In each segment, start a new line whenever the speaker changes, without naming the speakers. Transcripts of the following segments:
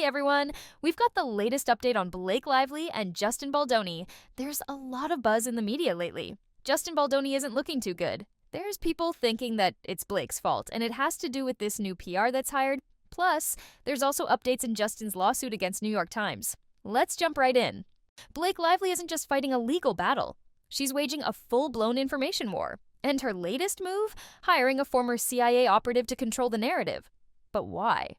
everyone! We've got the latest update on Blake Lively and Justin Baldoni. There's a lot of buzz in the media lately. Justin Baldoni isn't looking too good. There's people thinking that it's Blake's fault, and it has to do with this new PR that's hired. Plus, there's also updates in Justin's lawsuit against New York Times. Let's jump right in. Blake Lively isn't just fighting a legal battle. She's waging a full-blown information war. And her latest move? Hiring a former CIA operative to control the narrative. But why?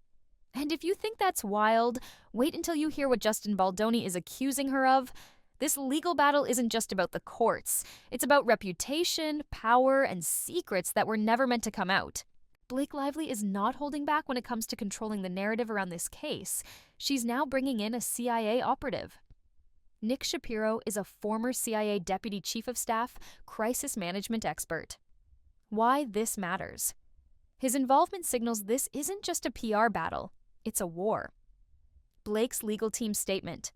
And if you think that's wild, wait until you hear what Justin Baldoni is accusing her of. This legal battle isn't just about the courts. It's about reputation, power, and secrets that were never meant to come out. Blake Lively is not holding back when it comes to controlling the narrative around this case. She's now bringing in a CIA operative. Nick Shapiro is a former CIA Deputy Chief of Staff, crisis management expert. Why this matters? His involvement signals this isn't just a PR battle, it's a war. Blake's legal team statement.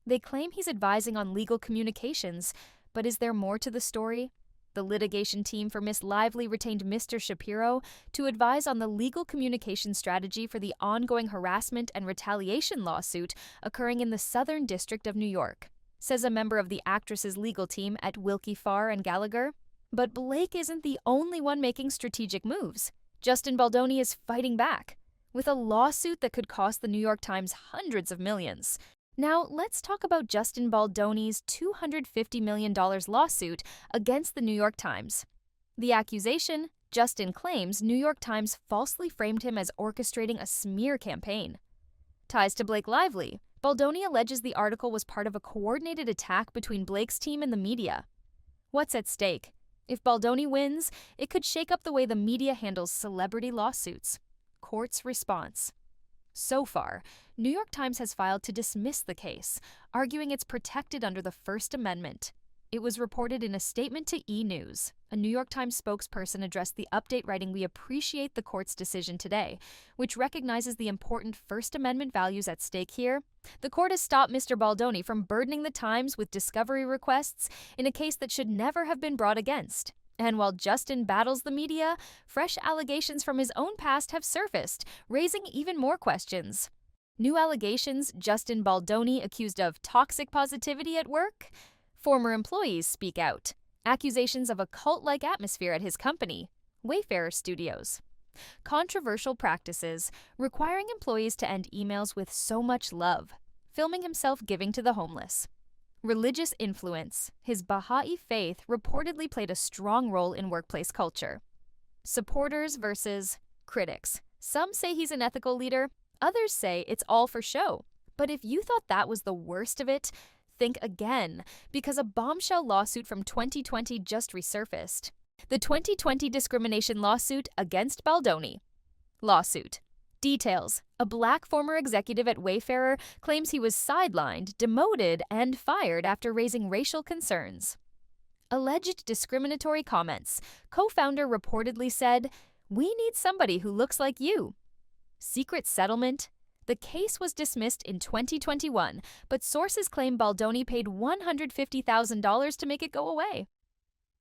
They claim he's advising on legal communications, but is there more to the story? The litigation team for Miss Lively retained Mr. Shapiro to advise on the legal communication strategy for the ongoing harassment and retaliation lawsuit occurring in the Southern District of New York, says a member of the actress's legal team at Wilkie Farr and Gallagher. But Blake isn't the only one making strategic moves. Justin Baldoni is fighting back with a lawsuit that could cost the New York Times hundreds of millions. Now, let's talk about Justin Baldoni's $250 million lawsuit against the New York Times. The accusation, Justin claims New York Times falsely framed him as orchestrating a smear campaign. Ties to Blake Lively, Baldoni alleges the article was part of a coordinated attack between Blake's team and the media. What's at stake? If Baldoni wins, it could shake up the way the media handles celebrity lawsuits. Court's response. So far, New York Times has filed to dismiss the case, arguing it's protected under the First Amendment. It was reported in a statement to E! News. A New York Times spokesperson addressed the update writing, "We appreciate the court's decision today, which recognizes the important First Amendment values at stake here. The court has stopped Mr. Baldoni from burdening the Times with discovery requests in a case that should never have been brought against." And while Justin battles the media, fresh allegations from his own past have surfaced, raising even more questions. New allegations: Justin Baldoni accused of toxic positivity at work? Former employees speak out. Accusations of a cult-like atmosphere at his company, Wayfarer Studios. Controversial practices, requiring employees to end emails with "so much love," filming himself giving to the homeless. Religious influence. His Baha'i faith reportedly played a strong role in workplace culture. Supporters versus critics. Some say he's an ethical leader, others say it's all for show. But if you thought that was the worst of it, think again, because a bombshell lawsuit from 2020 just resurfaced. The 2020 discrimination lawsuit against Baldoni. Lawsuit. Details. A Black former executive at Wayfarer claims he was sidelined, demoted, and fired after raising racial concerns. Alleged discriminatory comments. Co-founder reportedly said, "We need somebody who looks like you." Secret settlement. The case was dismissed in 2021, but sources claim Baldoni paid $150,000 to make it go away.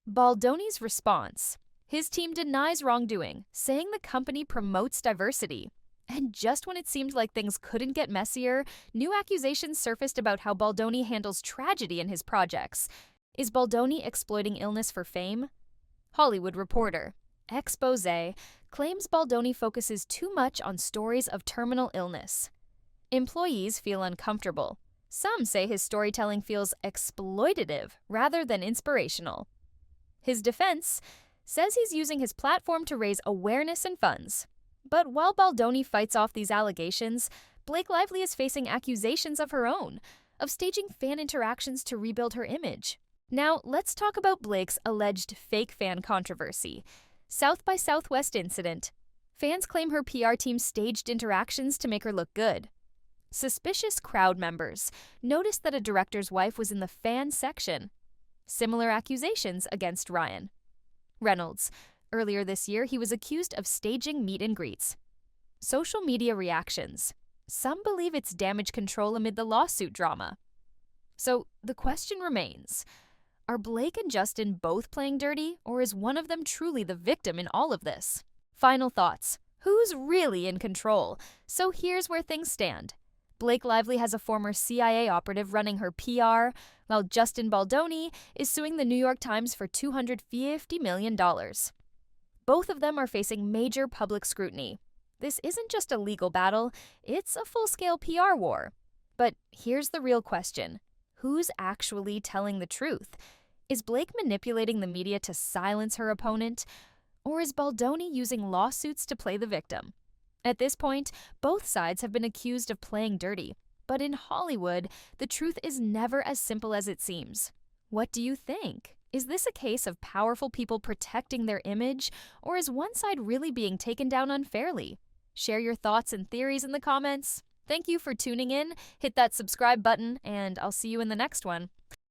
Baldoni's response. His team denies wrongdoing, saying the company promotes diversity. And just when it seemed like things couldn't get messier, new accusations surfaced about how Baldoni handles tragedy in his projects. Is Baldoni exploiting illness for fame? Hollywood Reporter. Expose claims Baldoni focuses too much on stories of terminal illness. Employees feel uncomfortable. Some say his storytelling feels exploitative rather than inspirational. His defense says he's using his platform to raise awareness and funds. But while Baldoni fights off these allegations, Blake Lively is facing accusations of her own, of staging fan interactions to rebuild her image. Now, let's talk about Blake's alleged fake fan controversy. South by Southwest incident. Fans claim her PR team staged interactions to make her look good. Suspicious crowd members noticed that a director's wife was in the fan section. Similar accusations against Ryan Reynolds. Earlier this year, he was accused of staging meet and greets. Social media reactions. Some believe it's damage control amid the lawsuit drama. So the question remains, are Blake and Justin both playing dirty, or is one of them truly the victim in all of this? Final thoughts. Who's really in control? So here's where things stand. Blake Lively has a former CIA operative running her PR, while Justin Baldoni is suing the New York Times for $250 million. Both of them are facing major public scrutiny. This isn't just a legal battle, it's a full-scale PR war. But here's the real question. Who's actually telling the truth? Is Blake manipulating the media to silence her opponent? Or is Baldoni using lawsuits to play the victim? At this point, both sides have been accused of playing dirty. But in Hollywood, the truth is never as simple as it seems. What do you think? Is this a case of powerful people protecting their image, or is one side really being taken down unfairly? Share your thoughts and theories in the comments. Thank you for tuning in. Hit that subscribe button, and I'll see you in the next one.